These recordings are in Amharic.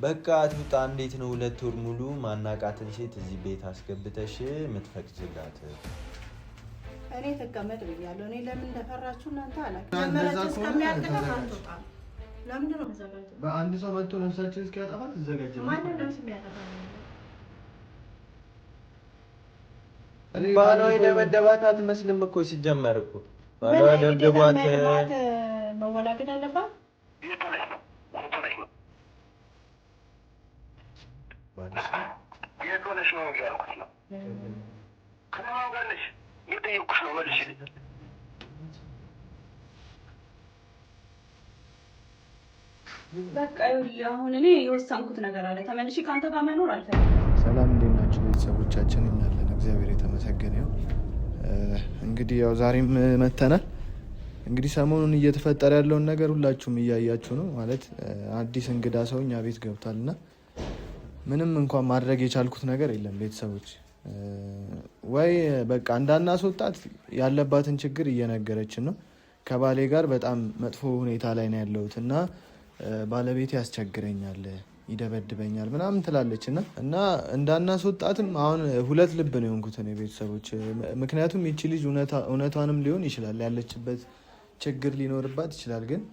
በቃ አትውጣ። እንዴት ነው 2 ወር ሙሉ ማናቃትን ሴት እዚህ ቤት አስገብተሽ የምትፈቅጂላት? እኔ ተቀመጥ ብያለሁ። እኔ ለምን እንደፈራችሁ እናንተ አላውቅም። ለምን እስከሚያልቅ አትወጣም? ለምንድን ነው የምትዘጋጀው? በአንድ ሰው መጥቶ ነፍሳችን እስኪያጠፋ ትዘጋጃለህ? ማን ነው የሚያጠፋ? ባሏ የደበደባት አትመስልም እኮ ሲጀመር እኮ ባሏ ደብድቧት መወላገድ አለባት። የሆነሽ ነው ያልኩት ነው። ከማን ጋር ነሽ? የጠየኩሽ ነው መልሽ። በቃ አሁን እኔ የወሰንኩት ነገር አለ። ተመልሼ ካንተ ጋር መኖር አልፈልግም። ሰላም እንዴት ናችሁ ቤተሰቦቻችን? እናለን እግዚአብሔር የተመሰገነ ይሁን። እንግዲህ ያው ዛሬም መተናል። እንግዲህ ሰሞኑን እየተፈጠረ ያለውን ነገር ሁላችሁም እያያችሁ ነው። ማለት አዲስ እንግዳ ሰው እኛ ቤት ገብቷልና ምንም እንኳን ማድረግ የቻልኩት ነገር የለም ቤተሰቦች። ወይ በቃ እንዳናስወጣት ያለባትን ችግር እየነገረችን ነው። ከባሌ ጋር በጣም መጥፎ ሁኔታ ላይ ነው ያለሁት እና ባለቤት ያስቸግረኛል፣ ይደበድበኛል ምናምን ትላለች እና እንዳናስወጣትም አሁን 2 ልብ ነው የሆንኩት እኔ ቤተሰቦች። ምክንያቱም ይቺ ልጅ እውነቷንም ሊሆን ይችላል፣ ያለችበት ችግር ሊኖርባት ይችላል። ግን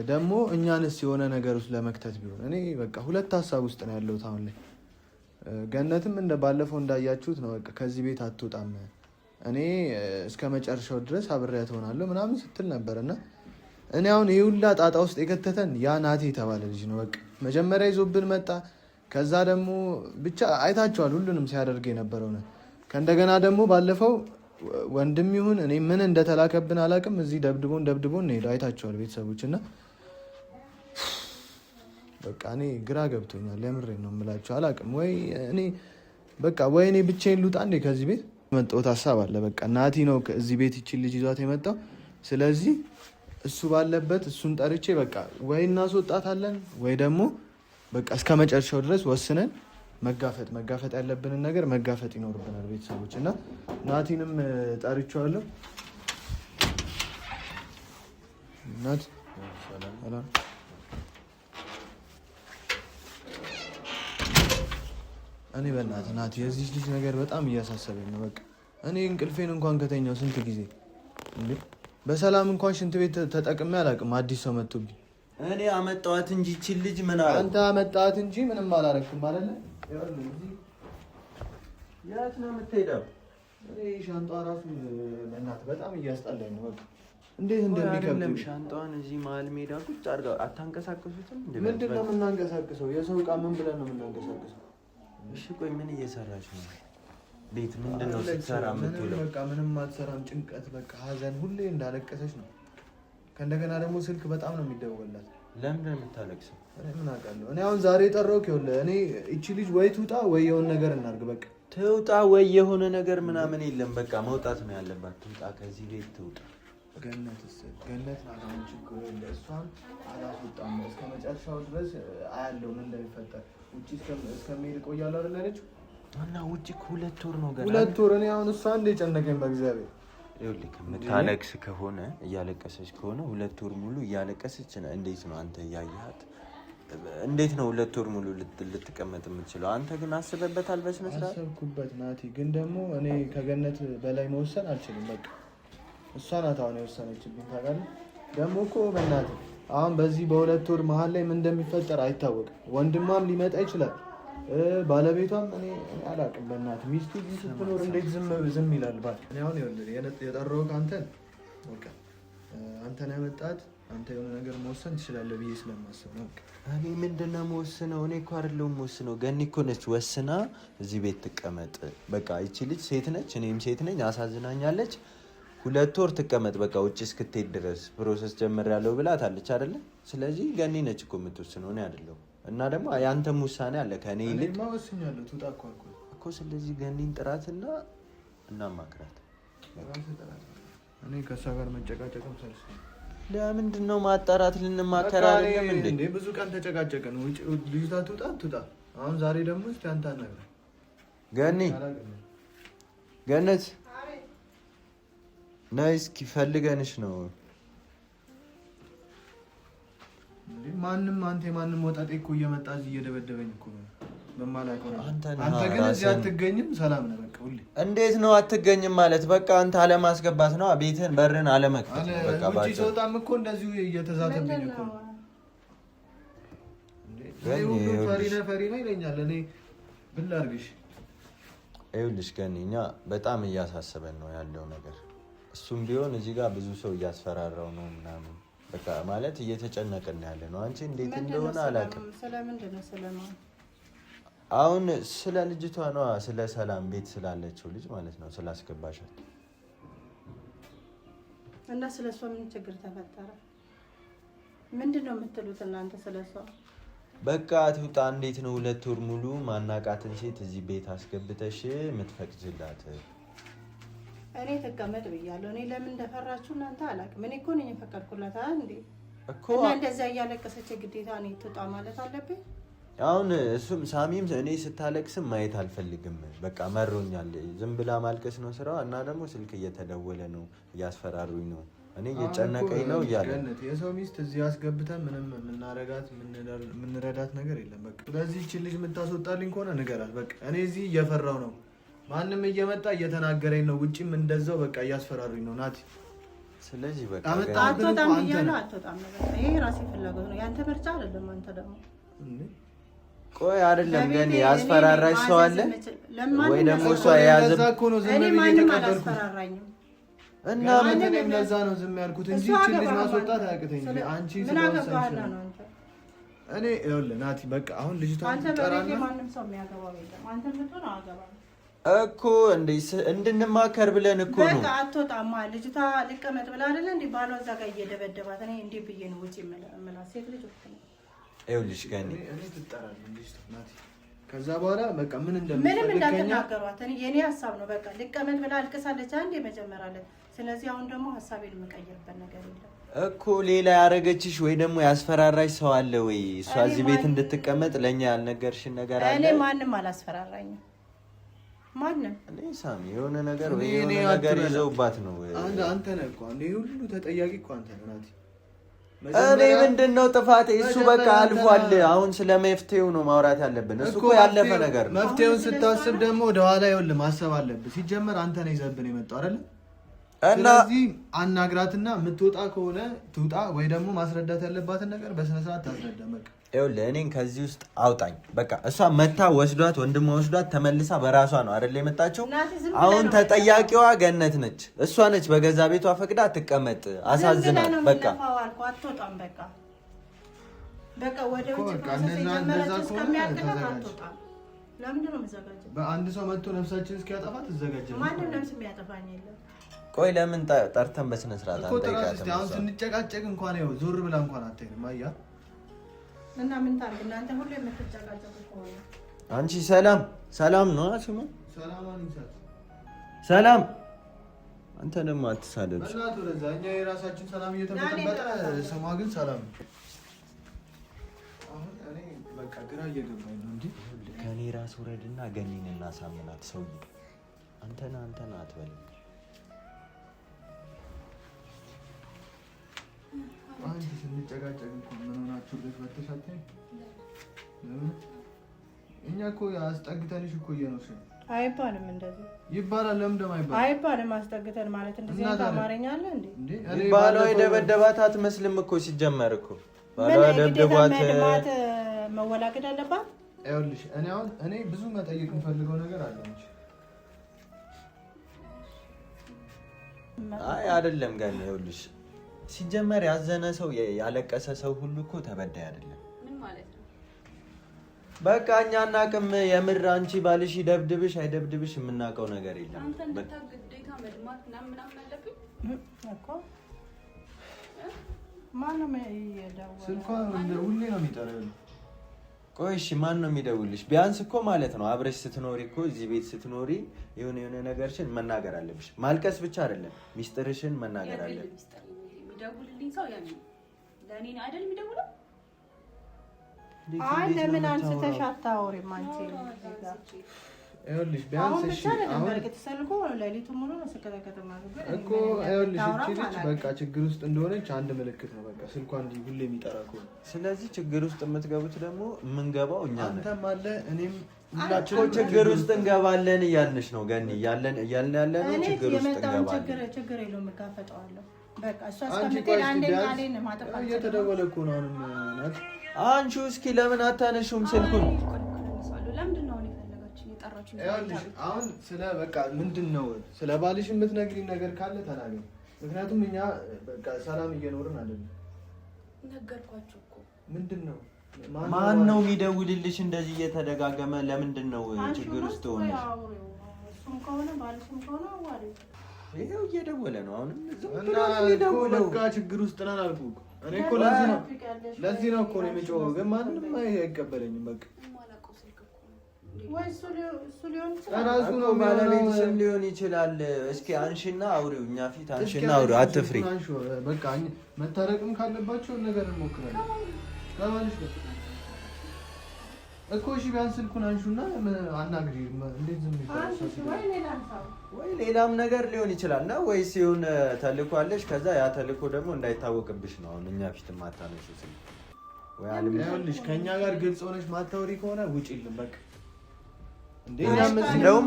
ደግሞ እኛንስ የሆነ ነገር ውስጥ ለመክተት ቢሆን እኔ በቃ 2 ሀሳብ ውስጥ ነው ያለሁት አሁን ላይ። ገነትም እንደ ባለፈው እንዳያችሁት ነው በቃ ከዚህ ቤት አትወጣም፣ እኔ እስከ መጨረሻው ድረስ አብሬያት እሆናለሁ ምናምን ስትል ነበር እና እኔ አሁን ይህ ሁላ ጣጣ ውስጥ የከተተን ያ ናቴ የተባለ ልጅ ነው። በቃ መጀመሪያ ይዞብን መጣ። ከዛ ደግሞ ብቻ አይታችኋል ሁሉንም ሲያደርግ የነበረው ነው። ከእንደገና ደግሞ ባለፈው ወንድም ይሁን እኔ ምን እንደተላከብን አላውቅም፣ እዚህ ደብድቦን ሄደው አይታችኋል ቤተሰቦች። እና በቃ እኔ ግራ ገብቶኛል፣ የምሬን ነው የምላችሁ። አላውቅም ወይ እኔ ብቻዬን ልውጣ እንዴ ከዚህ ቤት? መጣሁት ሀሳብ አለ። በቃ ናቲ ነው እዚህ ቤት ይቺን ልጅ ይዟት የመጣው። ስለዚህ እሱ ባለበት እሱን ጠርቼ በቃ ወይ እናስወጣታለን ወይ ደግሞ በቃ እስከ መጨረሻው ድረስ ወስነን መጋፈጥ ያለብንን ነገር መጋፈጥ ይኖርብናል ቤተሰቦች። እና ናቲንም ጠርቼዋለሁ። ናት እኔ በእናትህ ናቲ የዚህ ልጅ ነገር በጣም እያሳሰበኝ ነው። በቃ እኔ እንቅልፌን እንኳን ከተኛው ስንት ጊዜ እንዴ በሰላም እንኳን ሽንት ቤት ተጠቅሜ አላውቅም። አዲስ ሰው መጥቶብኝ እኔ አመጣኋት እንጂ ይቺን ልጅ ምን አለ? አንተ አመጣት እንጂ ምንም አላረክም አይደለ? የት ነው የምትሄደው? እኔ ሻንጣ ራሱ እናት በጣም እያስጣላኝ ነው። በቃ እንዴት እንደሚከብድ ሻንጣዋን እዚህ መሀል ሜዳ ቁጭ አድርገው አታንቀሳቅሱትም? ምንድን ነው የምናንቀሳቅሰው? የሰው ዕቃ ምን ብለን ነው የምናንቀሳቅሰው? እሺ ቆይ ምን እየሰራች ነው? ቤት ምንድን ነው ስትሰራ የምትውለው? በቃ ምንም አትሰራም። ጭንቀት በቃ ሀዘን፣ ሁሌ እንዳለቀሰች ነው። ከእንደገና ደግሞ ስልክ በጣም ነው የሚደወላት። ለምን የምታለቅሰው? እኔ ምን አውቃለሁ። እኔ አሁን ዛሬ ጠራሁት። ይኸውልህ እኔ እቺ ልጅ ወይ ትውጣ ወይ የሆነ ነገር እናድርግ። በቃ ትውጣ ወይ የሆነ ነገር ምናምን የለም። በቃ መውጣት ነው ያለባት። ትውጣ፣ ከዚህ ቤት ትውጣ። ገነት ናት አሁን ችግሩ። እሷን አላስወጣም እስከ መጨረሻው ድረስ አያለው ምን እንደሚፈጠር። ውጭ እስከሚሄድ እቆያለሁ አይደል ያለችው እና ውጭ 2 ወር ነው ገና 2 ወር። እኔ አሁን እሷ እንደ ጨነቀኝ በእግዚአብሔር። ይኸውልህ የምታለቅስ ከሆነ እያለቀሰች ከሆነ 2 ወር ሙሉ እያለቀሰች እንዴት ነው አንተ እያየሃት? እንዴት ነው 2 ወር ሙሉ ልትቀመጥ የምትችለው? አንተ ግን አስበበታል በስነ ስርዓት? አሰብኩበት ናቲ፣ ግን ደግሞ እኔ ከገነት በላይ መወሰን አልችልም። በቃ እሷ ናት አሁን የወሰነችብኝ። ታውቃለህ ደግሞ እኮ በእናትህ አሁን በዚህ በ2 ወር መሀል ላይ ምን እንደሚፈጠር አይታወቅም። ወንድሟም ሊመጣ ይችላል፣ ባለቤቷም እኔ አላውቅም። በእናትህ ሚስቱ ስትኖር እንዴት ዝም ይላል ባል? እኔ አሁን ይኸውልህ የጠራሁት አንተን በቃ አንተን ያመጣት አንተ የሆነ ነገር መወሰን ትችላለህ ብዬ ስለማስብ ነው። እኔ ምንድን ነው የምወስነው? እኔ እኮ አይደለሁም የምወስነው። ገኒ እኮ ነች ወስና እዚህ ቤት ትቀመጥ። በቃ ይቺ ልጅ ሴት ነች፣ እኔም ሴት ነኝ፣ አሳዝናኛለች። 2 ወር ትቀመጥ በቃ ውጭ እስክትሄድ ድረስ ፕሮሰስ ጀምሬያለሁ ብላታለች አይደለ? ስለዚህ ገኒ ነች እኮ የምትወስነው፣ እኔ አይደለሁም። እና ደግሞ ያንተም ውሳኔ አለ ከኔ ይልቅ። እኔማ ወስኛለሁ፣ ትውጣ እኮ አልኩህ እኮ። ስለዚህ ገኒን ጥራትና እናማክራት። እኔ ከእሷ ጋር መጨቃጨቅም ሰልስ ነው። ለምንድን ነው ማጣራት? ልንማከር አይደለም እንዴ? ብዙ ቀን ተጨቃጨቅን። ልጅቷ ትውጣ። አሁን ዛሬ ደግሞ እስኪ አንተ አናግረን። ገነት ነይ እስኪ ፈልገንሽ ነው። ማንም ማንም ወጣጤ እኮ እየመጣ እዚህ እየደበደበኝ እኮ ነው በማላውቀው ነው። አንተ ግን እዚህ አትገኝም። ሰላም ነው በቃ ሁሌ። እንዴት ነው አትገኝም ማለት? በቃ አንተ አለማስገባት ነው ቤትህን በርን አለመክፈት ነው በቃ። ባጭ ሰውጣም እኮ እንደዚሁ እየተዛተብኝ እኮ ነው። ሁሉ ፈሪ ነው ይለኛል። እኔ ምን ላድርግሽ? ይኸውልሽ ገኒ እኛ በጣም እያሳሰበን ነው ያለው ነገር። እሱም ቢሆን እዚህ ጋር ብዙ ሰው እያስፈራራው ነው ምናምን በቃ ማለት እየተጨነቅን ያለ ነው። አንቺ እንዴት እንደሆነ አላውቅም። ስለምንድን ነው ስለማን? አሁን ስለ ልጅቷ ነው፣ ስለ ሰላም ቤት ስላለችው ልጅ ማለት ነው ስላስገባሻት። እና ስለሷ ምን ችግር ተፈጠረ? ምንድን ነው የምትሉት እናንተ ስለሷ? በቃ ትውጣ። እንዴት ነው 2 ወር ሙሉ ማናቃትን ሴት እዚህ ቤት አስገብተሽ የምትፈቅጂላት? እኔ ተቀመጥ ብያለሁ። እኔ ለምን እንደፈራችሁ እናንተ አላውቅም። እኔ እኮ ነኝ የፈቀድኩላት እንዴ እኮ። እና እንደዛ እያለቀሰች ግዴታ እኔ ትውጣ ማለት አለብኝ? አሁን እሱም ሳሚም እኔ ስታለቅስም ማየት አልፈልግም። በቃ መሮኛል። ዝም ብላ ማልቀስ ነው ስራዋ። እና ደግሞ ስልክ እየተደወለ ነው፣ እያስፈራሩኝ ነው፣ እኔ እየጨነቀኝ ነው እያለ የሰው ሚስት እዚህ አስገብተን ምንም የምንረዳት ነገር የለም። በቃ ስለዚህ እቺ ልጅ የምታስወጣልኝ ከሆነ ንገራት። በቃ እኔ እዚህ እየፈራው ነው። ማንም እየመጣ እየተናገረኝ ነው። ውጪም እንደዛው በቃ እያስፈራሩኝ ነው ናቲ። ስለዚህ በቃ አትወጣም ብያለሁ። አትወጣም ነው በቃ። ይሄ ራሴ ፍላጎት ነው፣ ያንተ ምርጫ አይደለም። አንተ ደግሞ ቆይ አይደለም ግን ያስፈራራሽ ሰው አለ ወይ ደግሞ እሷ የያዘ እኔ ማንም አላስፈራራኝም። እና ምንም ለዛ ነው ዝም ያልኩት እንጂ እቺ ልጅ ማስወጣት አያቅተኝም። አንቺ ስለወሰንሽ ነው አንተ። እኔ ይኸውልህ ናቲ በቃ አሁን ልጅቷን ትጠራና ማንም ሰው የሚያገባው የለም። አንተ ምትሆን አገባው እኮ እንድንማከር ብለን እኮ ነው። በቃ አትወጣማ። ልጅቷ ልቀመጥ ብላ አይደለ እንዴ ባሏ እዛ ጋር እየደበደባት። እኔ እንዴ ብዬ ነው ውጪ የምላት? ሴት ልጅ እኮ ነው። ይኸውልሽ ገኒ እኔ ትጠራለህ ልጅ ናቲ። ከዛ በኋላ በቃ ምንም እንዳትናገሯት። እኔ የኔ ሐሳብ ነው። በቃ ልቀመጥ ብላ አልቅሳለች አንዴ መጀመሪያ ላይ። ስለዚህ አሁን ደግሞ ሐሳቤን የምቀይርበት ነገር የለም እኮ። ሌላ ያረገችሽ ወይ ደግሞ ያስፈራራሽ ሰው አለ ወይ? እሷ እዚህ ቤት እንድትቀመጥ ለኛ ያልነገርሽን ነገር አለ? እኔ ማንም አላስፈራራኝም። ማንም እኔ ሳሚ የሆነ ነገር ወይ የሆነ ነገር ይዘውባት ነው። አንተ ነህ እኮ እንዴ ሁሉ ተጠያቂ እኮ አንተ ነህ ናቲ። እኔ ምንድነው ጥፋቴ? እሱ በቃ አልፏል። አሁን ስለ መፍትሄው ነው ማውራት ያለብን። እሱ እኮ ያለፈ ነገር ነው። መፍትሄውን ስታስብ ደግሞ ወደ ኋላ ይኸውልህ ማሰብ አለብህ። ሲጀመር አንተ ነህ ይዘብን የመጣው አይደል? ስለዚህ አናግራትና የምትወጣ ከሆነ ትውጣ፣ ወይ ደግሞ ማስረዳት ያለባትን ነገር በስነ ስርዓት ታስረዳ። በቃ ይኸውልህ እኔን ከዚህ ውስጥ አውጣኝ። በቃ እሷ መታ ወስዷት ወንድሟ ወስዷት ተመልሳ በራሷ ነው አይደል የመጣችው። አሁን ተጠያቂዋ ገነት ነች። እሷ ነች በገዛ ቤቷ ፈቅዳ ትቀመጥ። አሳዝናት። በቃ አትወጣም። በቃ ወደ ውጭ ከመጀመሪያችን እስከሚያልቅ አትወጣም። ለምንድን ነው የምዘጋጀው? በአንድ ሰው መጥቶ ነፍሳችን እስኪያጠፋ ትዘጋጀው። ማንም ነፍስ የሚያጠፋኝ የለም። ቆይ ለምን ጠርተን በስነ ስርዓት አንጠይቃትም? አሁን ስንጨቃጨቅ እንኳን ይኸው ዞር ብላ እንኳን አትሄድም። አያ እና ምን ታርግ እናንተ ሁሉ የምትጨቃጨቁ ከሆነ አንቺ ሰላም ነው አስሙ። ሰላም አንተ ደግሞ አትሳደብ። በእናትህ ወደዛ እኛ የራሳችን ሰላም እየተመጠበቀ ስሟ ግን ሰላም ነው። አሁን እኔ በቃ ግራ እየገባኝ ነው እንጂ ከኔ ራስ ወረድና ገኒን እናሳምናት። ሰውዬ አንተና አትበል። አንቺ ስንጨቃጨቅ እንኳን ምን ሆናችሁ ልትፈተሻተኝ? እኛ እኮ አስጠግተንሽ እኮ እየኖርሽ ነው። አይባልም እንደዚህ ይባላል። ለምን ደም አይባልም? አስጠግተን ማለት እንደዚህ አማርኛ አለ እንዴ? ባሏ የደበደባት አትመስልም እኮ ሲጀመር እኮ ባሏ ደብድቧት መወላገድ አለባት። ይኸውልሽ እኔ ብዙ መጠየቅ የምፈልገው ነገር አለ እንጂ አይ አይደለም ገና ይኸውልሽ ሲጀመር ያዘነ ሰው ያለቀሰ ሰው ሁሉ እኮ ተበዳይ አይደለም። ምን ማለት ነው? በቃ እኛ እናቅም። የምር አንቺ ባልሽ ይደብድብሽ አይደብድብሽ የምናውቀው ነገር የለም። አንተ እንደታገደይታ መድማት ምናምን አለብኝ እኮ ማነው የሚደውለው? ስልኳ ሁሌ ነው የሚጠራው። ቆይ እሺ ማን ነው የሚደውልሽ? ቢያንስ እኮ ማለት ነው አብረሽ ስትኖሪ እኮ እዚህ ቤት ስትኖሪ የሆነ ነገርሽን መናገር አለብሽ። ማልቀስ ብቻ አይደለም ሚስጥርሽን መናገር አለብሽ። የሚደውልልኝ ሰው ያኔ ለእኔ አይደል የሚደውለው? አይ ለምን አንስተሽ አታወሪም አንቺ? ይኸውልሽ ቢያንስ እሺ አሁን ከተሰልኩ ለሊቱ ሙሉ ነው ስከታተል ማለት ነው እኮ ይኸውልሽ እቺ ልጅ በቃ ችግር ውስጥ እንደሆነች አንድ ምልክት ነው በቃ ስልኳ እንዲህ ሁሌ የሚጠራ ከሆነ ስለዚህ ችግር ውስጥ የምትገቡት ደግሞ የምንገባው እኛ ነን አንተም አለ እኔም ሁላችንም ችግር ውስጥ እንገባለን እያልንሽ ነው ገኒ እያልን ያለ ነው ችግር ውስጥ እንገባለን ችግር የለውም እጋፈጠዋለሁ በቃ እሷ እስከምትሄድ አንደኛ ላይ ነው ማጠፋት እየተደወለ እኮ ነው አሁንም ናት አንቺ እስኪ ለምን አታነሺውም ስልኩን ለምንድን ነው የፈለጋችሁ የጠራችሁ አሁን ስለ በቃ ምንድን ነው ስለ ባልሽ የምትነግሪኝ ነገር ካለ ተናገሪ ምክንያቱም እኛ በቃ ሰላም እየኖርን አይደለም ነገርኳችሁ እኮ ምንድን ነው ማን ነው የሚደውልልሽ እንደዚህ እየተደጋገመ ለምንድን ነው ችግር ውስጥ ሆነሽ እሱም ከሆነ ባልሽም ከሆነ አዋሪ ይሄው እየደወለ ነው አሁንም እና በቃ ችግር ውስጥ ነን አልኩህ እኔ እኮ ለዚህ ነው እኮ ነው የምጮኸው ግን ማንም አይቀበለኝም በቃ ወይ እሱ ሊሆን ይችላል ራሱ ነው ባለቤትሽም ሊሆን ይችላል እስኪ አንሺና አውሪው እኛ ፊት አንሺና አውሪው አትፍሪ በቃ መታረቅም ካለባቸው ነገር እንሞክራለን ለማንሽ እኮ እሺ ቢያንስ ስልኩን አንሹና አናግሪ እንዴት ዝም ይባላል ወይ ሌላም ነገር ሊሆን ይችላል ነው ወይስ ይሁን ተልኮ አለሽ ከዛ ያ ተልኮ ደግሞ እንዳይታወቅብሽ ነው አሁን እኛ ፊት ማታነሽ ስልክ ወይ አለም ይኸውልሽ ከኛ ጋር ግልጽ ሆነሽ ማታወሪ ከሆነ ውጪልን በቃ እንደውም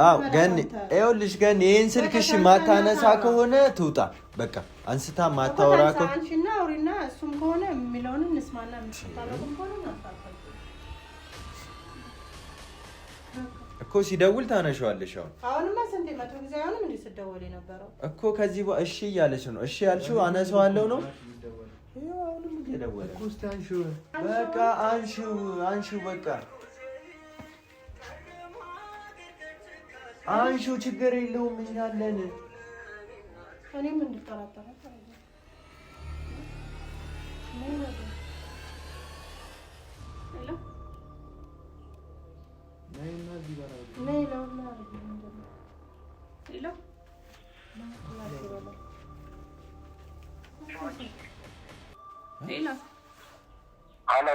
አዎ ገኒ ይኸውልሽ ገኒ ይሄን ስልክሽ ማታነሳ ከሆነ ትውጣ በቃ አንስታ ማታወራ ከሆነ አንቺና አውሪና እሱም ከሆነ የሚለውን እንስማና የምትታረቁም ከሆነ እናፋፋለን እኮ ሲደውል ታነሺዋለሽ አሁንማ ስንት መቶ ጊዜ አሁንም እንዴ ስትደውል የነበረው እኮ ከዚህ እሺ እያለች ነው እሺ ያልሽው አነሳዋለሁ ነው ይሄው አሁንም እየደወለ እኮ እስቲ አንሺው በቃ አንሺው በቃ አንሺው ችግር የለውም እኛ አለን እኔም እንድጠራጠራ ሄሎ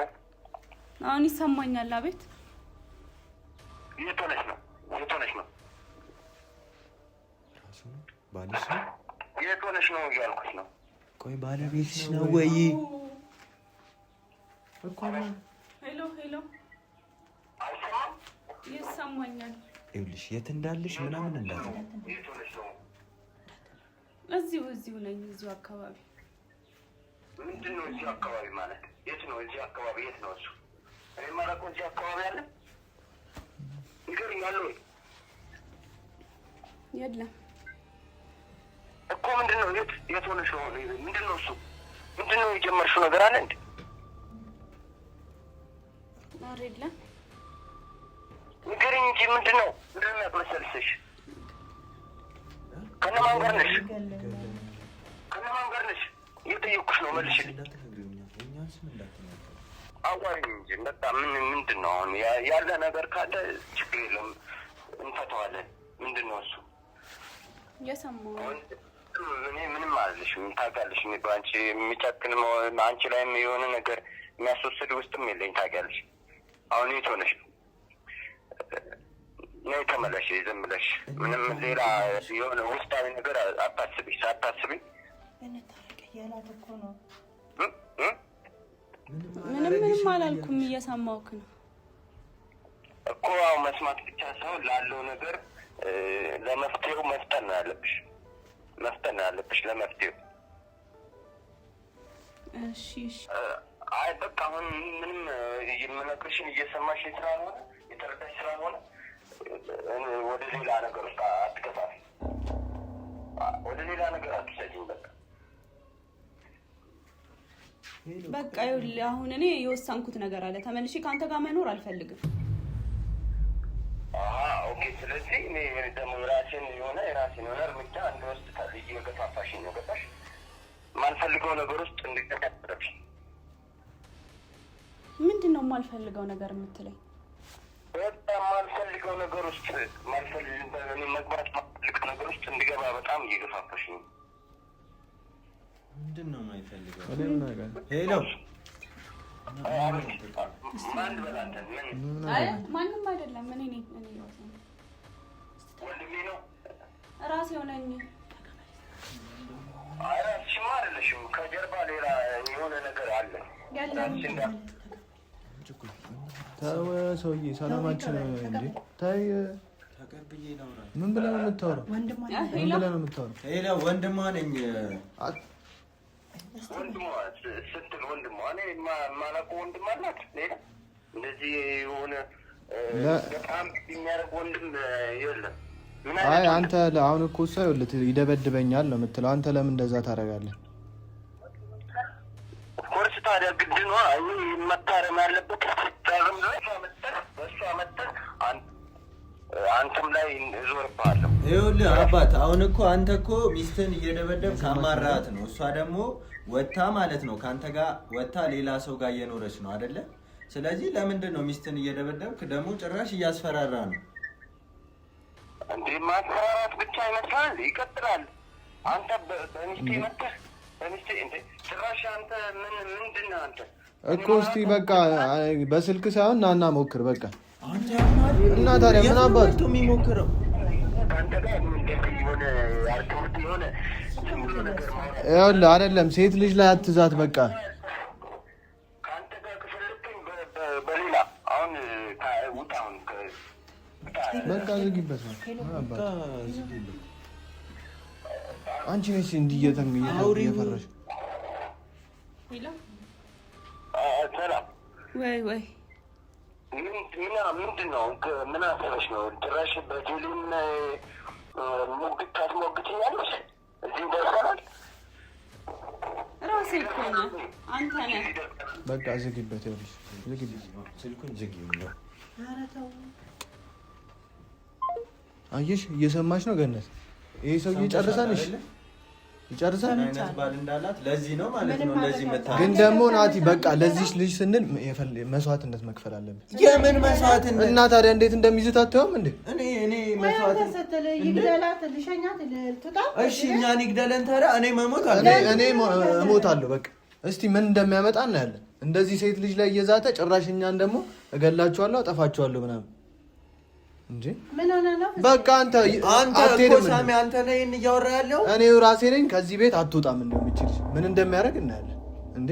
አሁን ይሰማኛል አቤት የት ሆነሽ ነው ባልሽ ነው የት ሆነሽ ነው እያልኩሽ ነው ቆይ ባለቤትሽ ነው ወይ እኮ ሄሎ አይሰማም ይሰማኛል ይኸውልሽ የት እንዳለሽ ምናምን እንዳለ የት ሆነሽ ነው እዚሁ ነኝ እዚሁ አካባቢ ምንድን ነው እዚህ አካባቢ ማለት የት ነው እዚህ አካባቢ የት ነው እሱ እኔ ማለቆ እዚህ አካባቢ አለ ንገሪኝ አለ ወይ የለም እኮ ምንድን ነው የት ሆነሽ ነው ምንድን ነው እሱ ምንድን ነው የጀመርሽው ነገር አለ እንዴ ኧረ የለም ንገሪኝ እንጂ ምንድን ነው ያቅለሰልስሽ ከነማን ጋር ነሽ እየጠየኩሽ ነው መልሽልኝ አዋሪኝ እንጂ በቃ ምንድን ነው አሁን ያለ ነገር ካለ ችግር የለም እንፈተዋለን ምንድን ነው እሱ የሰማሁ እኔ ምንም አልልሽም ታውቂያለሽ እኔ በአንቺ የሚጨክን አንቺ ላይም የሆነ ነገር የሚያስወስድ ውስጥም የለኝ ታውቂያለሽ አሁን የት ሆነሽ ነይ ተመለሽ ዝም ብለሽ ምንም ሌላ የሆነ ውስጣዊ ነገር ሳታስቢ እንታረቅ እያላት እኮ ነው ምንም አላልኩም እየሰማሁህ ነው እኮ አዎ መስማት ብቻ ሳይሆን ላለው ነገር ለመፍትሄው መፍጠን ነው ያለብሽ ለመፍትሄው እሺ አይ በቃ አሁን ምንም የምነግርሽን እየሰማሽ ስላልሆነ የተረዳሽ ስላልሆነ ወደ ሌላ ነገር ውስጥ አትገፋፊ ወደ ሌላ ነገር አትሰጂኝ በቃ ይኸውልህ አሁን እኔ የወሰንኩት ነገር አለ ተመልሼ ከአንተ ጋር መኖር አልፈልግም ኦኬ ስለዚህ እኔ ደግሞ የራሴን የሆነ እርምጃ እንድወስድ እየገፋፋሽኝ ነው ገባሽ ማልፈልገው ነገር ውስጥ እንድትከተለሽ ምንድን ነው የማልፈልገው ነገር የምትለኝ በጣም ማልፈልገው ነገር ውስጥ መግባት ማልፈልገው ነገር ውስጥ እንድገባ በጣም እየገፋፋሽኝ ምንድን ነው የማይፈልገው ሄሎ ማንም አይደለም። እኔ ነኝ ወንድሜ ነው ራሴ ሆነኝ። እራስሽማ አይደለሽም። ከጀርባ ሌላ የሆነ ነገር አለ። ተው ሰውዬ፣ ሰላማችን እንዴ! ታይ ምን ብለህ ነው የምታወራው? ምን ብለህ ነው የምታወራው? ሄሎ ወንድሟ ነኝ። ወንድሟ ስትል ወንድሟ እኔ የማላውቀው ወንድም አላት ሌላ እንደዚህ የሆነ በጣም የሚያደርግ ወንድም የለም። አይ አንተ አሁን እኮ እሷ ይኸውልህ ይደበድበኛል ነው የምትለው። አንተ ለምን እንደዛ ታደርጋለህ? ኮርስ ታዲያ ግድ ነው መታረም ያለበት። ዳግም በእሷ መተህ አንተም ላይ እዞርብሃለሁ። ይኸውልህ አባት አሁን እኮ አንተ እኮ ሚስትህን እየደበደብክ አማራሃት ነው። እሷ ደግሞ ወታ ማለት ነው ከአንተ ጋር ወታ ሌላ ሰው ጋር እየኖረች ነው አይደለ? ስለዚህ ለምንድን ነው ሚስትህን እየደበደብክ ደግሞ ጭራሽ እያስፈራራ ነው? እንዴ ማስፈራራት ብቻ ይመስላል? ይቀጥላል። አንተ በሚስቴ መተህ በሚስቴ እንዴ ጭራሽ አንተ ምንድን ነህ አንተ እኮ? እስቲ በቃ በስልክ ሳይሆን ናና ሞክር በቃ። እና ታዲያ ምን አባቱ የሚሞክረው? ይኸውልህ አይደለም ሴት ልጅ ላይ አትዛት በቃ። በቃ ዝጊበት ነው አንቺ ነሽ እንዲህ እየፈረሽ ወይ ምንድን ነው? ምን አሰበሽ ነው? ጭራሽ በጀሊም ሙግት ታስሞግትኛለሽ? እዚህ ደርሰናል። ራሴ እኮ ነህ አንተ ነህ። በቃ ዝጊበት፣ ይኸውልሽ ዝጊበት፣ ስልኩን ዝጊ ነው። አየሽ፣ እየሰማሽ ነው ገነት? ይሄ ሰውዬ ጨርሳንሽ ይጨርሳል አይነት ባል እንዳላት ለዚህ ነው ማለት ነው እንደዚህ መታ። ግን ደግሞ ናቲ በቃ ለዚህ ልጅ ስንል መስዋዕትነት መክፈል አለብን። የምን መስዋዕትነት? እና ታዲያ እንዴት እንደሚይዝት አትተውም እንዴ? እኔ መስዋዕትነት ይግደላት ልሸኛት ልትጣ። እሺ እኛን ይግደለን ታዲያ። እኔ መሞት አለ እኔ እሞታለሁ በቃ። እስቲ ምን እንደሚያመጣ እናያለን። እንደዚህ ሴት ልጅ ላይ እየዛተ ጭራሽ እኛን ደግሞ እገላችኋለሁ አጠፋችኋለሁ ምናምን እንጂ ምን ሆነ ነው? በቃ አንተ እኮ ሳሚ አንተ ላይ እያወራ ያለው እኔ ራሴ ነኝ። ከዚህ ቤት አትወጣም እንደምችል ምን እንደሚያደርግ እናያለን። እንዴ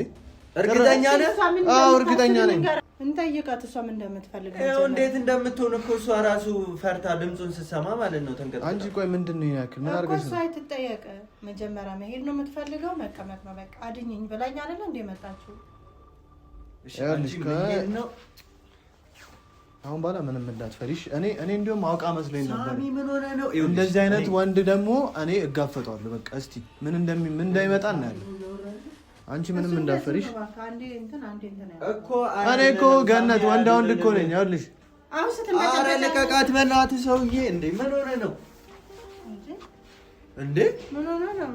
እርግጠኛ ነህ? አዎ እርግጠኛ ነኝ። እንጠይቃት እሷ ምን እንደምትፈልግ ነው። እንዴት እንደምትሆን እኮ እሷ ራሱ ፈርታ ድምፁን ስትሰማ ማለት ነው ተንቀጥ። አንቺ ቆይ ምንድን ነው ያክል ምን አድርገሽ ነው? እሷ ትጠየቅ። መጀመሪያ መሄድ ነው የምትፈልገው መቀመጥ ነው በቃ። አድኝኝ ብላኝ አይደል እንደ መጣችሁ። እሺ አንቺ ምን ነው አሁን በኋላ ምንም እንዳትፈሪሽ። እኔ እንደውም አውቃ መስሎኝ ነበር። ሳሚ ምን ሆነ ነው? እንደዚህ አይነት ወንድ ደግሞ እኔ እጋፈጠዋለሁ በቃ። እስቲ ምን እንዳይመጣ እናያለን። አንቺ ምንም እንዳትፈሪሽ እኮ። እኔ እኮ ገነት ወንድ እኮ ነኝ። ይኸውልሽ ኧረ ልቀቃት በእናትህ ሰውዬ። እንዴ ምን ሆነ ነው እንዴ? ምን ሆነ ነው?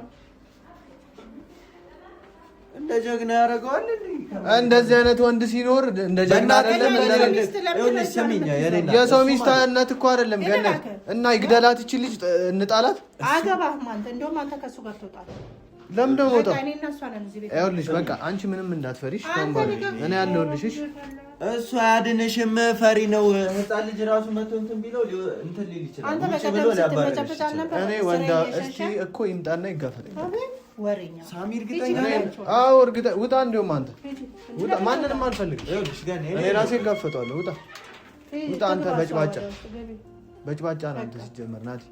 እንደ ጀግና ያደርገዋል እንዴ? እንደዚህ አይነት ወንድ ሲኖር እንደ ጀግና አይደለም። የሰው ሚስትነት እኮ አይደለም ገነት። እና ይግደላት እቺ ልጅ እንጣላት። አገባህም አንተ እንደውም አንተ ከሱ ጋር ትወጣለህ። ለምን ደግሞ ወጣ? ይኸውልሽ በቃ አንቺ ምንም እንዳትፈሪሽ። እኔ ያለሁልሽ። እሺ እሱ አያድንሽም። ፈሪ ነው። ህፃን ልጅ ራሱ መቶ እንትን ቢለው እንትን ሊል ይችላል። አንተ በቀደም ስትመጨበጭ አልነበረ? እኔ ወንዳ እስኪ እኮ ይምጣና ይጋፈጠኝ። ወሬኛ ሳሚ እርግጠኛ ነኝ። አዎ እርግጠኛ። ውጣ። እንደውም አንተ ውጣ። ማንንም አልፈልግም። እኔ ራሴ እጋፈጠዋለሁ። ውጣ ውጣ። አንተ በጭባጫ ነው አንተ ሲጀመር ናቲ።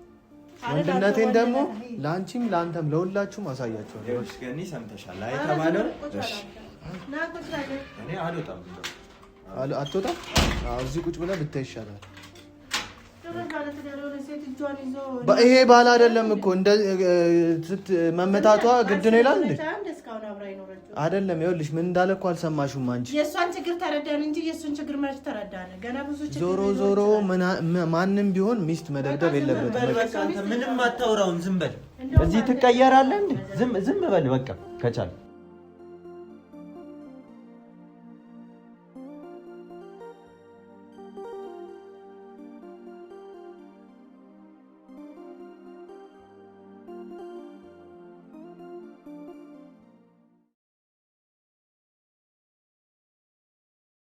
ወንድነቴን ደግሞ ለአንቺም ለአንተም ለሁላችሁም አሳያችኋለሁ። እሺ ገኒ ሰምተሻል አይተባለው? እሺ እኔ አልወጣም። አትወጣም? እዚህ ቁጭ ብለህ ብታይ ይሻላል። ይሄ ባል አይደለም እኮ እንደ መመታቷ ግድ ነው ይላል እንዴ? አይደለም። ይኸውልሽ ምን እንዳለ እኮ አልሰማሽም አንቺ። የእሷን ችግር ተረዳን እንጂ የእሱን ችግር መች ተረዳን? ገና ብዙ ችግር። ዞሮ ማንም ቢሆን ሚስት መደብደብ የለበትም። ምንም አታውራውን ዝም በል። እዚህ ትቀየራለህ እንዴ? ዝም በል በቃ ከቻል